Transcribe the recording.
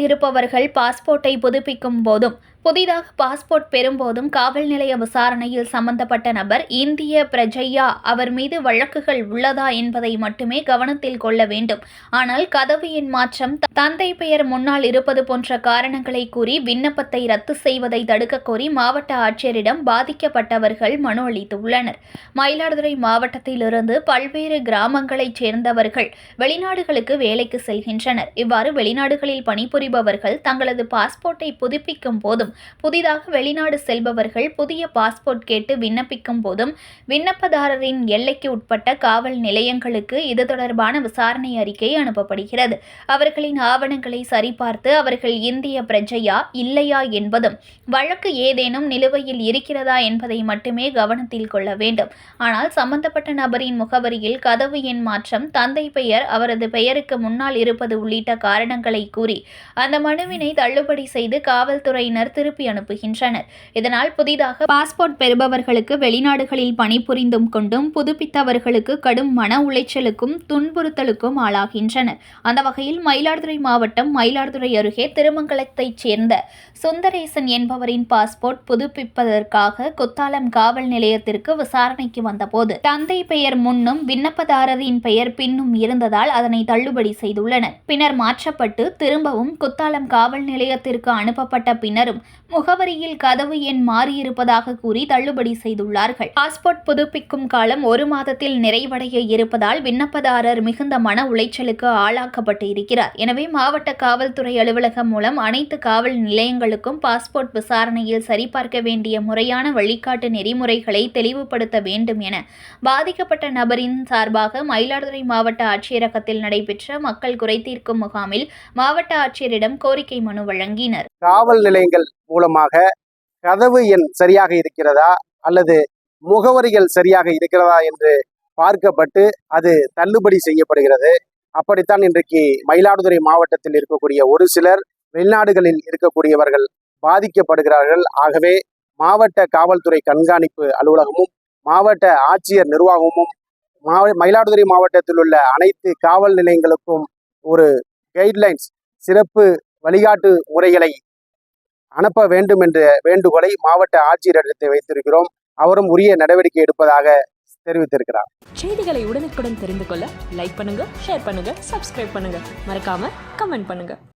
இருப்பவர்கள் பாஸ்போர்ட்டை புதுப்பிக்கும் போதும் புதிதாக பாஸ்போர்ட் பெறும்போதும் காவல் நிலைய விசாரணையில் சம்பந்தப்பட்ட நபர் இந்திய பிரஜையா, அவர் மீது வழக்குகள் உள்ளதா என்பதை மட்டுமே கவனத்தில் கொள்ள வேண்டும். ஆனால் கதவு எண் மாற்றம், தந்தை பெயர் முன்னால் இருப்பது போன்ற காரணங்களை கூறி விண்ணப்பத்தை ரத்து செய்வதை தடுக்க கோரி மாவட்ட ஆட்சியரிடம் பாதிக்கப்பட்டவர்கள் மனு அளித்துள்ளனர். மயிலாடுதுறை மாவட்டத்திலிருந்து பல்வேறு கிராமங்களைச் சேர்ந்தவர்கள் வெளிநாடுகளுக்கு வேலைக்கு செல்கின்றனர். இவ்வாறு வெளிநாடுகளில் பணிபுரிபவர்கள் தங்களது பாஸ்போர்ட்டை புதுப்பிக்கும் போதும் புதிதாக வெளிநாடு செல்பவர்கள் புதிய பாஸ்போர்ட் கேட்டு விண்ணப்பிக்கும் போதும் விண்ணப்பதாரரின் எல்லைக்கு உட்பட்ட காவல் நிலையங்களுக்கு இது தொடர்பான விசாரணை அறிக்கை அனுப்பப்படுகிறது. அவர்களின் ஆவணங்களை சரிபார்த்து அவர்கள் இந்திய பிரஜையா இல்லையா என்பதும் வழக்கு ஏதேனும் நிலுவையில் இருக்கிறதா என்பதை மட்டுமே கவனத்தில் கொள்ள வேண்டும். ஆனால் சம்பந்தப்பட்ட நபரின் முகவரியில் கதவு எண் மாற்றம், தந்தை பெயர் அவரது பெயருக்கு முன்னால் இருப்பது உள்ளிட்ட காரணங்களை கூறி அந்த மனுவினை தள்ளுபடி செய்து காவல்துறையினர் திருப்பி அனுப்புகின்றனர். இதனால் புதிதாக பாஸ்போர்ட் பெறுபவர்களுக்கு வெளிநாடுகளில் பணிபுரிந்தும் கொண்டும் புதுப்பித்தவர்களுக்கு கடும் மன உளைச்சலுக்கும் துன்புறுத்தலுக்கும் ஆளாகின்றனர். அந்த வகையில் மயிலாடுதுறை மாவட்டம் மயிலாடுதுறை அருகே திருமங்கலத்தைச் சேர்ந்த சுந்தரேசன் என்பவரின் பாஸ்போர்ட் புதுப்பிப்பதற்காக குத்தாலம் காவல் நிலையத்திற்கு விசாரணைக்கு வந்தபோது தந்தை பெயர் முன்னும் விண்ணப்பதாரரின் பெயர் பின்னும் இருந்ததால் அதனை தள்ளுபடி செய்துள்ளனர். பின்னர் மாற்றப்பட்டு திரும்பவும் குத்தாலம் காவல் நிலையத்திற்கு அனுப்பப்பட்ட பின்னரும் முகவரியில் கதவு எண் மாறியிருப்பதாக கூறி தள்ளுபடி செய்துள்ளார்கள். பாஸ்போர்ட் புதுப்பிக்கும் காலம் 1 மாதத்தில் நிறைவடைய இருப்பதால் விண்ணப்பதாரர் மிகுந்த மன உளைச்சலுக்கு ஆளாக்கப்பட்டு இருக்கிறார். எனவே மாவட்ட காவல்துறை அலுவலகம் மூலம் அனைத்து காவல் நிலையங்களுக்கும் பாஸ்போர்ட் விசாரணையில் சரிபார்க்க வேண்டிய முறையான வழிகாட்டு நெறிமுறைகளை தெளிவுபடுத்த வேண்டும் என பாதிக்கப்பட்ட நபரின் சார்பாக மயிலாடுதுறை மாவட்ட ஆட்சியரகத்தில் நடைபெற்ற மக்கள் குறைதீர்க்கும் முகாமில் மாவட்ட ஆட்சியரிடம் கோரிக்கை மனு வழங்கினர். காவல் நிலையங்கள் மூலமாக கதவு எண் சரியாக இருக்கிறதா அல்லது முகவரிகள் சரியாக இருக்கிறதா என்று பார்க்கப்பட்டு அது தள்ளுபடி செய்யப்படுகிறது. அப்படித்தான் இன்றைக்கு மயிலாடுதுறை மாவட்டத்தில் இருக்கக்கூடிய ஒரு சிலர் வெளிநாடுகளில் இருக்கக்கூடியவர்கள் பாதிக்கப்படுகிறார்கள். ஆகவே மாவட்ட காவல்துறை கண்காணிப்பு அலுவலகமும் மாவட்ட ஆட்சியர் நிர்வாகமும் மயிலாடுதுறை மாவட்டத்தில் உள்ள அனைத்து காவல் நிலையங்களுக்கும் ஒரு கைட்லைன்ஸ், சிறப்பு வழிகாட்டு முறைகளை அனுப்ப வேண்டும் என்ற வேண்டுகோளை மாவட்ட ஆட்சியரிடத்தை வைத்திருக்கிறோம். அவரும் உரிய நடவடிக்கை எடுப்பதாக தெரிவித்திருக்கிறார். செய்திகளை உடனுக்குடன் தெரிந்து கொள்ள லைக் பண்ணுங்க, ஷேர் பண்ணுங்க, சப்ஸ்கிரைப் பண்ணுங்க, மறக்காம கமெண்ட் பண்ணுங்க.